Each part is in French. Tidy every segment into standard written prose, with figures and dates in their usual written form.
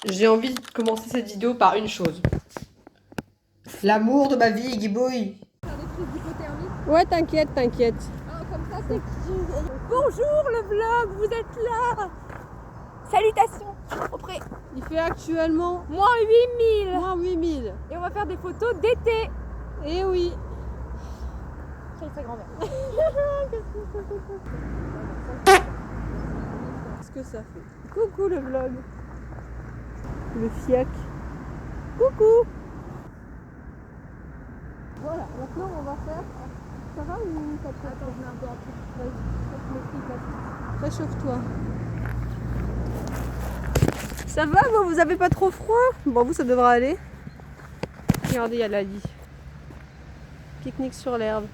J'ai envie de commencer cette vidéo par une chose. L'amour de ma vie, Guiboy. Ouais, t'inquiète. Bonjour le vlog, vous êtes là. Salutations auprès. Il fait actuellement Moins 8000. moins 8000. Et on va faire des photos d'été. Eh oui. Salut sa grand-mère. Qu'est-ce que ça fait? Coucou le vlog. Le fiac. Coucou. Voilà, maintenant on va faire... Ça va ou ça te... Attends, je mets un peu en plus. Réchauffe-toi. Ça va, vous avez pas trop froid? Bon, vous, ça devrait aller. Regardez, il y a la lit. Pique-nique sur l'herbe.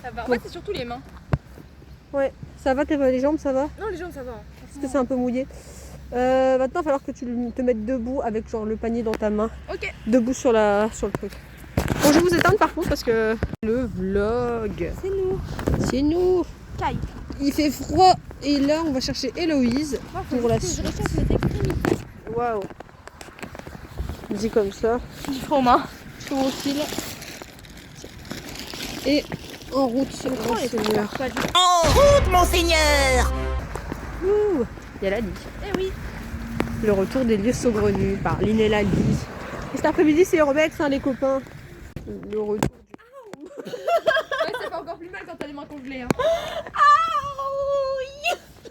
Ça va. En fait, c'est surtout les mains. Ouais, ça va, les jambes, ça va? Non, les jambes, ça va. Parce que c'est un peu mouillé. Maintenant, il va falloir que tu te mettes debout avec genre le panier dans ta main. Ok. Debout sur le truc. Bon, je vais vous éteindre par contre parce que le vlog, C'est nous. c'est nous. Caille. Il fait froid et là, on va chercher Héloïse pour la Je suite. réchauffe mes extrémités. Waouh. Dit comme ça. J'ai froid aux mains. Chaud au fil. Et en route, oh, Seigneur. En route, monseigneur! Ouh, il y a la lit. Eh oui. Le retour des lieux saugrenus par Linella Lee. Et cet après-midi, c'est Urbex, hein, les copains. Le retour. Ouais, ça fait encore plus mal quand t'as les mains congelées. Hein.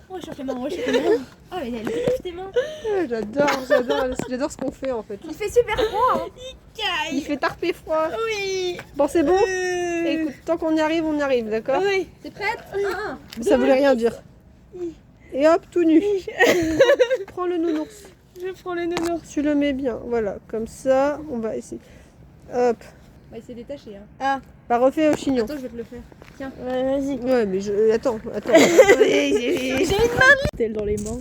Oh, je tes mains, oh, tes mains. Oh, mais elle touche tes mains. J'adore ce qu'on fait en fait. Il fait super froid. Hein. Il fait tarpé froid. Oui. Bon, c'est bon. Écoute, tant qu'on y arrive, on y arrive, d'accord? Oui. T'es prête? Ça voulait rien dire. Et hop, tout nu. Prends le nounours. Je prends les nounours. Tu le mets bien, voilà, comme ça, on va essayer. Hop. Bah, il s'est détaché. Hein. Ah, bah refais au chignon. Attends, je vais te le faire. Tiens. Ouais, vas-y. Ouais, mais attends. J'ai une main telle dans les mains.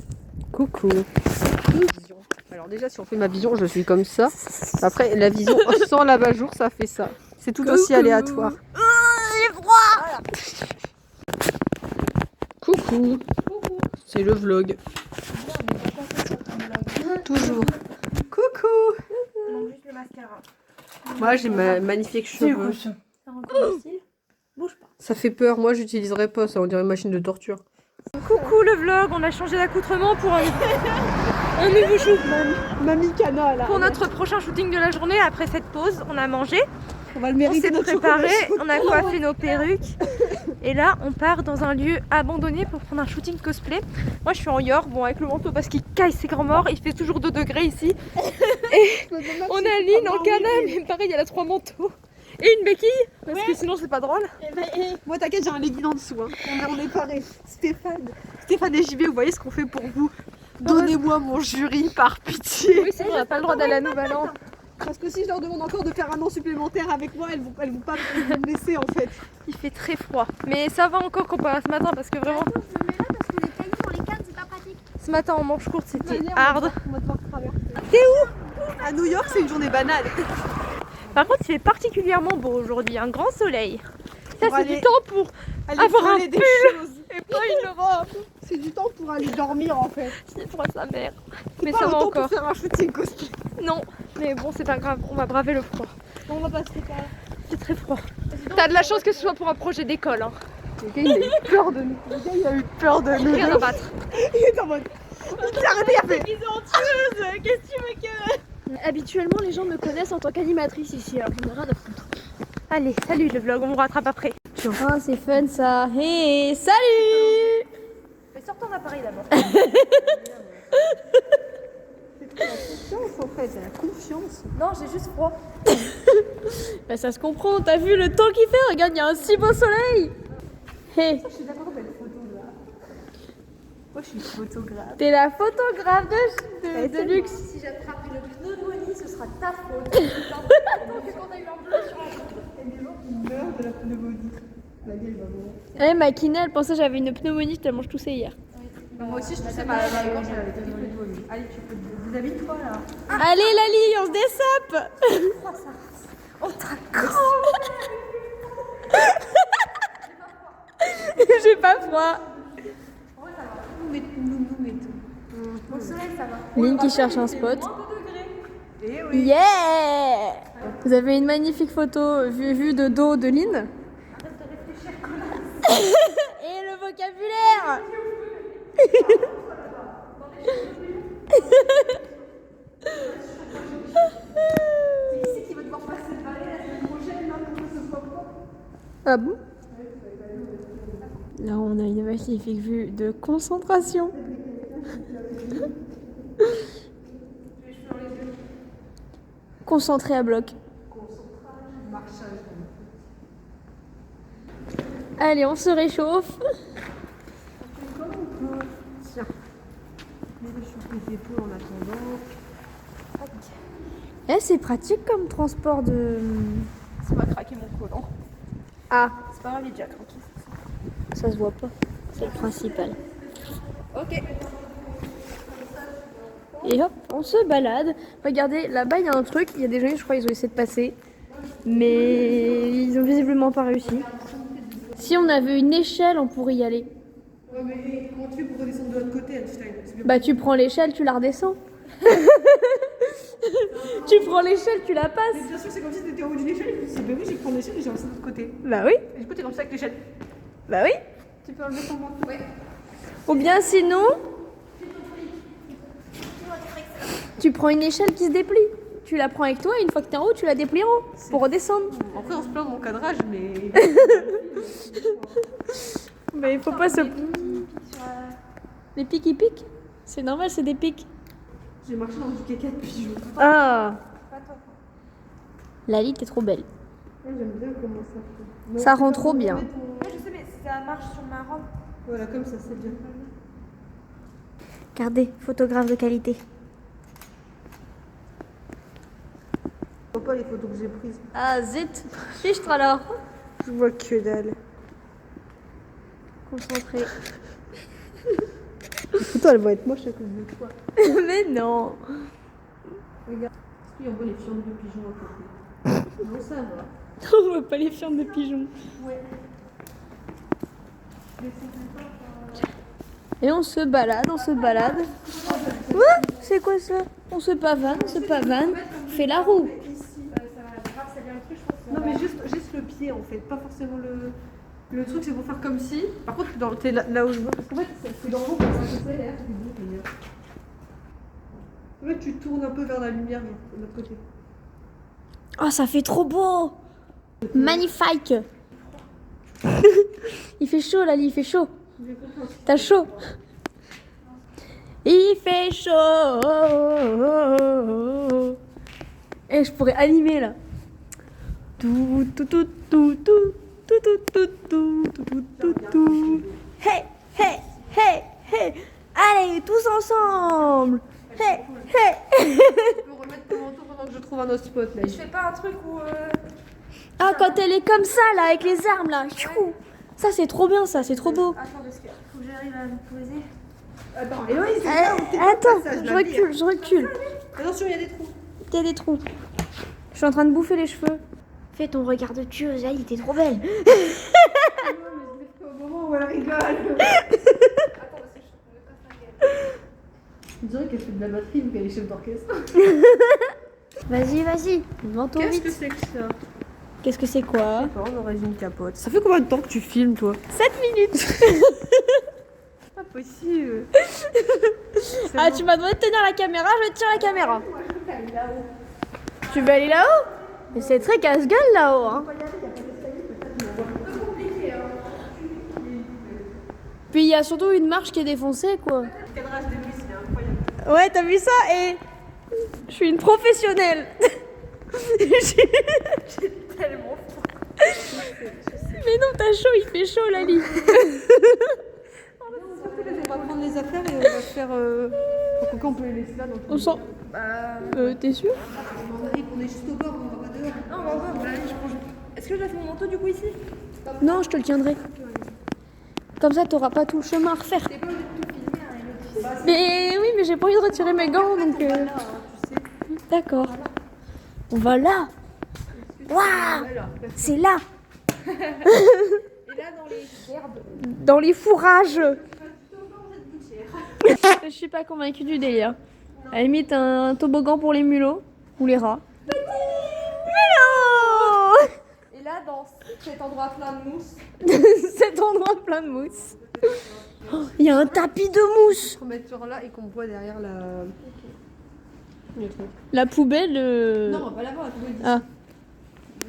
Coucou. Alors déjà, si on fait ma vision, je suis comme ça. Après, la vision sans l'abat-jour, ça fait ça. C'est tout aussi aléatoire. J'ai froid. Coucou. C'est le vlog. Toujours. Coucou. Il manque juste le mascara. Moi, j'ai ma magnifique cheveux. Ça rend le style. Bouge pas. Ça fait peur. Moi, j'utiliserai pas ça. On dirait une machine de torture. Coucou le vlog, on a changé d'accoutrement pour un nouveau shoot. Mamie Cana, là. Pour notre prochain shooting de la journée, après cette pause, on a mangé, On va le on mériter. s'est notre préparé, chocolat on a coiffé nos perruques. Et là, on part dans un lieu abandonné pour prendre un shooting cosplay. Moi, je suis en York, bon, avec le manteau parce qu'il caille ses grands morts. Il fait toujours 2 degrés ici. Et on a Lynn en canne, mais pareil, elle a 3 manteaux. Et une béquille, parce que sinon c'est pas drôle. Moi, t'inquiète, j'ai un legging en dessous. Hein. On est parés. Stéphane et JB, vous voyez ce qu'on fait pour vous? Donnez-moi mon jury par pitié. Oui, c'est vrai, on n'a pas le droit d'aller à Nouvel An. Parce que si je leur demande encore de faire un an supplémentaire avec moi, elles vont pas me laisser en fait. Il fait très froid. Mais ça va encore comparé à ce matin parce que vraiment, Je me mets là parce que les cailloux dans les cannes, c'est pas pratique. ce matin en manche courte c'était hard. On va devoir traverser. T'es où? À New York, c'est une journée banale. Par contre, il fait particulièrement beau aujourd'hui, un grand soleil. Ça, Pour c'est aller- du temps pour Aller avoir un voler des pull. choses. et pas une robe. C'est du temps pour aller dormir en fait. C'est pour sa mère. Mais Pas ça le va temps encore. pour faire un shooting cosplay. Non, mais bon, c'est pas grave, on va braver le froid. On va passer par là. C'est très froid. T'as de la chance que ce soit pour un projet d'école. Hein. Le gars, il a eu peur de nous. Le gars, il a eu peur de nous. Rien à battre. Il est en mode. Il s'est arrêté, il a fait. Qu'est-ce que tu veux que... Habituellement, les gens me connaissent en tant qu'animatrice ici, alors j'en ai rien à foutre. Allez, salut le vlog, on vous rattrape après. Oh, c'est fun ça. Hey, salut. Mais sors ton appareil d'abord. C'est la confiance en fait, c'est la confiance. Non, j'ai juste froid. Bah, ça se comprend, t'as vu le temps qu'il fait? Regarde, il y a un si beau soleil. Hey, Je suis d'accord avec la photo là. Moi, je suis photographe. t'es la photographe de luxe. Si j'attrape une pneumonie, ce sera ta faute. Il meurt de la pneumonie. La gueule va mourir. Eh, ma kiné, elle pensait que j'avais une pneumonie tellement je toussais hier. Moi aussi, je toussais ma gorge, j'avais des pneumonies. Allez, tu peux te déshabille-toi là. Allez, Lali, on se dessape. On t'accroche. J'ai pas froid. Nous mettons. Au soleil, ça va. Lynn qui cherche un spot. Yeah! Vous avez une magnifique photo vue de dos de Lynn. Et le vocabulaire! Ah bon? Là, on a une magnifique vue de concentration. Concentré à bloc. Allez, on se réchauffe. Tiens. Mets-le sur tes épaules en attendant. Eh, c'est pratique comme transport de... Ça va craquer mon collant. Ah, C'est pas grave, il est déjà tranquille. ça se voit pas. C'est le principal. Ok. Et hop, on se balade. Regardez, là-bas, il y a un truc. Il y a des gens, je crois, ils ont essayé de passer. Mais ils ont visiblement pas réussi. Si on avait une échelle, on pourrait y aller. Ouais, mais comment tu fais pour redescendre de l'autre côté, Einstein? Bah, tu prends l'échelle, tu la redescends. Tu prends l'échelle, tu la Mais passes. bien sûr, c'est comme si t'étais en haut d'une échelle. Je me suis dit, bah oui, je vais prendre l'échelle et j'ai lancé de l'autre côté. Bah oui, Et du coup, t'es comme ça avec l'échelle. bah oui. Tu peux enlever ton manteau. Ouais. Ou bien sinon, tu prends une échelle qui se déplie. Tu la prends avec toi et une fois que t'es en haut, tu la déplies en haut pour redescendre. Après, on se plaint de mon cadrage, mais. Mais il faut pas se... Les pics, ils piquent. C'est normal, c'est des pics. J'ai marché dans du caca de pigeon. Ah. Lali, t'es trop belle. Ouais, j'aime bien comment ça fait. Ça rend trop bien. Moi, je sais, mais ça marche sur ma robe. Voilà, comme ça, c'est bien. Regardez, photographe de qualité. Je vois pas les photos que j'ai prises. Ah zut, fichtre alors. Je vois que dalle. Concentré. Les photos, elles vont être moches à cause de toi. Mais non. Regarde. Est-ce qu'il y a les fientes de pigeons à côté? Non, ça va. On voit pas les fientes de pigeons. Et on se balade, on se balade. Ouais, c'est quoi ça? On se pavane, on fait la roue. Non, mais juste le pied en fait, pas forcément le truc, c'est pour faire comme si. Par contre, t'es là où je vois, parce qu'en fait, c'est dans l'eau comme ça, c'est l'air, c'est bon, en fait, tu tournes un peu vers la lumière, genre, de l'autre côté. Oh, ça fait trop beau. Magnifique. Il fait chaud, Lali, il fait chaud. T'as chaud? Il fait chaud. Et je pourrais animer là. Tout, tout, tout, tout, tout, tout, tout, tout, tout, tout, tout. Hey, hey, hey, hey. Allez, tous ensemble. Hey, hey. Tu peux remettre ton manteau pendant que je trouve un autre spot là. Je fais pas un truc où. Ah, quand elle est comme ça là, avec les armes là. Chou. Ça, c'est trop bien, ça, c'est trop beau. Attends, parce qu'il faut que j'arrive à me poser. Attends, Héloïse, c'est là où t'es pas Attends, passage, je la vie, recule, je recule. hein. Attention, il y a des trous. T'as des trous. Je suis en train de bouffer les cheveux. Fais ton regard de tueuse, elle était trop belle. Non, mais je l'ai fait au moment où elle rigole. On dirait qu'elle fait de la batterie ou qu'elle est chef d'orchestre. Vas-y, vas-y, vends-toi Qu'est-ce que vite. c'est que ça? Qu'est-ce que c'est quoi? On aurait une capote. Ça fait combien de temps que tu filmes, toi? 7 minutes. Pas possible. Ah, tu m'as demandé de tenir la caméra, je vais te tirer la caméra. Tu veux aller là-haut? Mais c'est très casse-gueule là-haut, hein. Puis il y a surtout une marche qui est défoncée, quoi. Le cadrage des nuits, c'est incroyable. Ouais, t'as vu ça? Et je suis une professionnelle. J'ai tellement faim. Mais non, t'as chaud, il fait chaud, Lali. On va prendre les affaires et on va faire. Pourquoi on peut les laisser là dans le On sent. T'es sûr? On est juste au bord, on va pas dehors. Non, on va voir. Voilà, je prends. Est-ce que je dois faire mon manteau du coup ici? Non, je te le tiendrai. Comme ça, t'auras pas tout le chemin à refaire. T'es pas obligé de tout filmer, hein, Mais oui, mais j'ai pas envie de retirer mes gants, donc. D'accord. On va là. Waouh! C'est là. Et là, dans les herbes. Dans les fourrages. Je suis pas convaincue du délire. À la limite, un toboggan pour les mulots ou les rats. Mulot. Et là, dans cet endroit plein de mousse, Cet endroit plein de mousse. Oh, il y a un tapis de mousse. on met sur là et qu'on voit derrière la. Le truc. La poubelle. Non, on va pas la voir, la poubelle. Ah.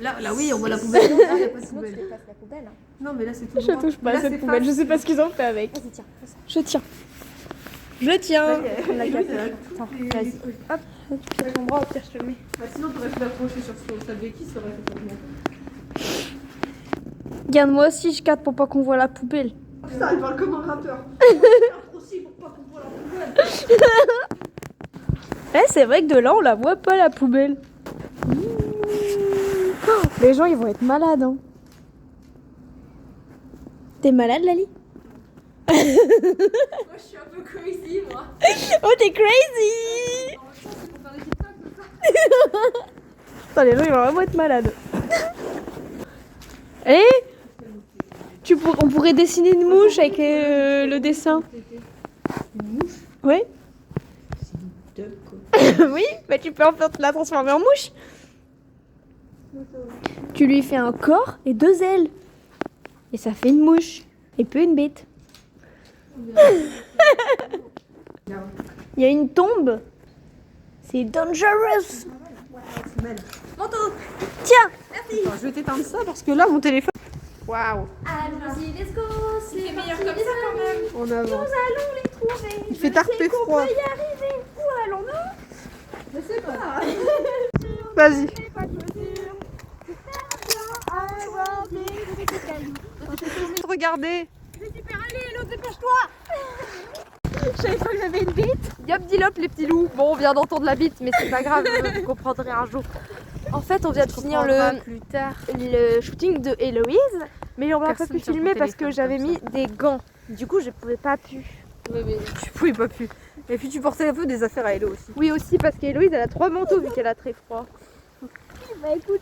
Là, oui, on voit la poubelle. Là, il n'y a pas de poubelle. la poubelle. Non, mais là, c'est tout Je droit. touche pas Là, à cette c'est poubelle. face. Je sais pas ce qu'ils ont fait avec. Vas-y, tiens, fais ça. Je tiens. Je tiens. La carte. Attends, vas-y. Hop. Tu fais mon bras, au pire, je te le mets. Sinon, t'aurais pu l'accrocher sur sa béquille, ça aurait fait pour moi. Regarde, moi aussi, je capte pour pas qu'on voit la poubelle. Putain, il parle comme un rappeur. Aussi pour pas qu'on voit la poubelle. Eh, c'est vrai que de là, on la voit pas, la poubelle. Oh, les gens, ils vont être malades. Hein. T'es malade, Lali? Moi, je suis un peu crazy, moi. Oh, t'es crazy! Putain, les gens, ils vont vraiment être malades. Eh? On pourrait dessiner une mouche avec le dessin. Une mouche? Oui? C'est une duck, quoi. Oui, bah tu peux en faire la transformer en mouche. Tu lui fais un corps et 2 ailes. Et ça fait une mouche. Et puis une bête. Il y a une tombe. C'est dangerous. Manteau. Tiens. Attends, je vais t'éteindre ça parce que là, mon téléphone. Waouh. Allons-y, let's go. C'est meilleur comme ça quand même. On avance. allons les trouver. Il fait tarper froid. y arriver. Où allons-nous? Je sais pas. Vas-y. Regardez. Je savais pas que j'avais une bite. Yop dilop les petits loups. Bon, on vient d'entendre la bite, mais c'est pas grave, vous comprendrez un jour. En fait, on vient de finir le shooting de Héloïse, mais on l'a pas pu filmer parce que j'avais mis des gants. Du coup, je pouvais pas plus. Oui, mais tu pouvais pas plus. Et puis tu portais un peu des affaires à Hello aussi. Oui, aussi parce qu'Héloïse, elle a 3 manteaux vu qu'elle a très froid. Bah écoute,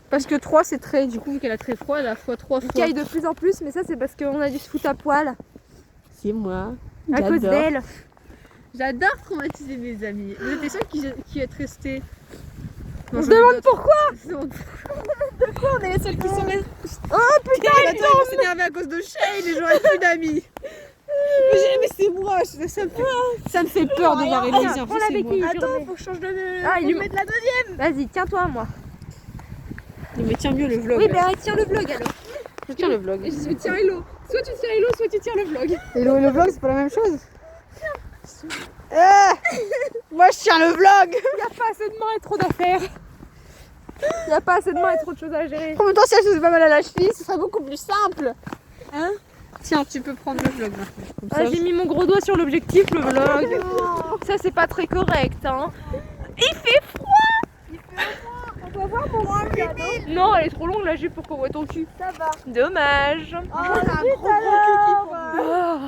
Parce que 3 c'est très, du coup, vu qu'elle a très froid, elle a fois 3 Il fois. caille de plus en plus, mais ça, c'est parce qu'on a dû se foutre à poil C'est moi. à cause d'elle. J'adore traumatiser mes amis. Vous êtes les seuls qui êtes restés. On se demande pourquoi. Pourquoi on est les seuls qui sont restés. Oh putain, Attends, on s'est énervé à cause de Shane et j'aurais plus d'amis. Mais c'est moi, ça me fait peur de voir Héloïse. prends la béquille. Attends, faut que je change de. Ah, il lui mettre la deuxième. Vas-y, tiens-toi, moi. Mais tiens mieux le vlog. Oui, mais tiens le vlog alors. Je tiens le vlog. je tiens Hello. Soit tu tiens Hello, soit tu tiens le vlog. Hello et le vlog, c'est pas la même chose. Moi je tiens le vlog. Il n'y a pas assez de mains et trop d'affaires. Il n'y a pas assez de mains et trop de choses à gérer. En même temps, si elle se fait pas mal à la cheville, ce serait beaucoup plus simple. Hein? Tiens, tu peux prendre le vlog maintenant. Comme Ah, j'ai mis mon gros doigt sur l'objectif, le vlog. Ça, c'est pas très correct. Hein. Il fait froid. On va voir mon bras. Non, elle est trop longue la jupe pour qu'on voit ton cul. Ça va. Dommage. Oh, t'as un gros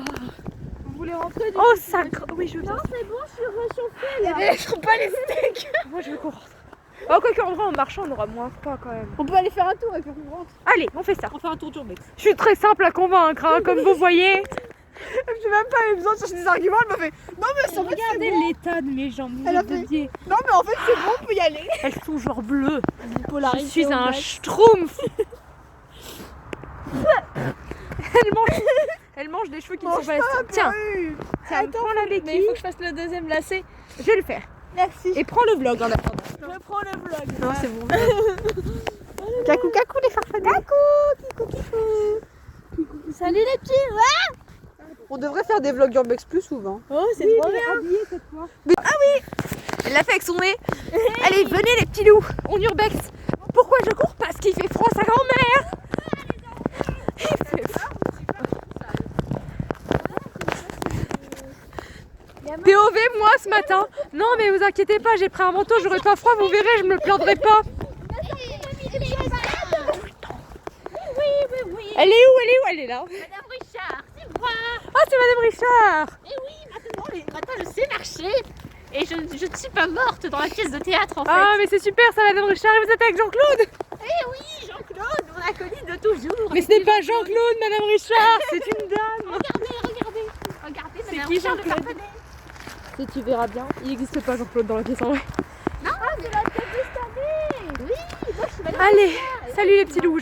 cul. Vous voulez rentrer du Oh, ça... Oui, je veux bien. Non, c'est bon, je suis réchauffée là. Mais je trouve pas les steaks. Moi, je veux qu'on rentre. Oh, quoique, en vrai, en marchant, on aura moins froid quand même. On peut aller faire un tour et puis on rentre. Allez, on fait ça. On fait un tour d'urbex. Je suis très simple à convaincre, hein, comme vous voyez. J'ai même pas eu besoin de chercher des arguments. Elle m'a fait non, mais en fait, c'est bon. l'état de mes jambes. Elle a fait non, mais en fait, c'est bon, on peut y aller. Elles sont genre bleues. Polarité Je suis au un max. schtroumpf. Elle mange des cheveux qui ne sont pas... Tiens, tiens, prends la béquille. Mais il faut que je fasse le deuxième lacet. Je vais le faire. Merci. Et prends le vlog en attendant. Je prends le vlog. Non, c'est bon. Cacou, cacou, les farfadets. Salut les petits. On devrait faire des vlogs urbex plus souvent. Oh, c'est trop bien. Elle l'a fait avec son nez. Allez, venez les petits loups. On urbex. Pourquoi je cours? Parce qu'il fait froid sa grand-mère. Il fait froid. POV moi ce matin. Non mais vous inquiétez pas, j'ai pris un manteau, j'aurai pas froid, vous verrez, je me plaindrai pas. Elle est où? Elle est là. Madame Richard, c'est moi. Ah, c'est Madame Richard. Et oui, maintenant je sais marcher. Et je ne suis pas morte dans la pièce de théâtre en fait. Ah mais c'est super ça Madame Richard, et vous êtes avec Jean-Claude. Eh oui, Jean-Claude, on l'a connu de toujours. Mais ce n'est pas Jean-Claude Madame Richard, c'est une dame. Regardez. Regardez, C'est Mais qui on cherche le Jean-Claude? Parfait. Si tu verras bien, il n'existe pas Jean-Claude dans la pièce en vrai. Ah, c'est la tête de cette année. Oui, moi je suis Allez, salut les petits loups.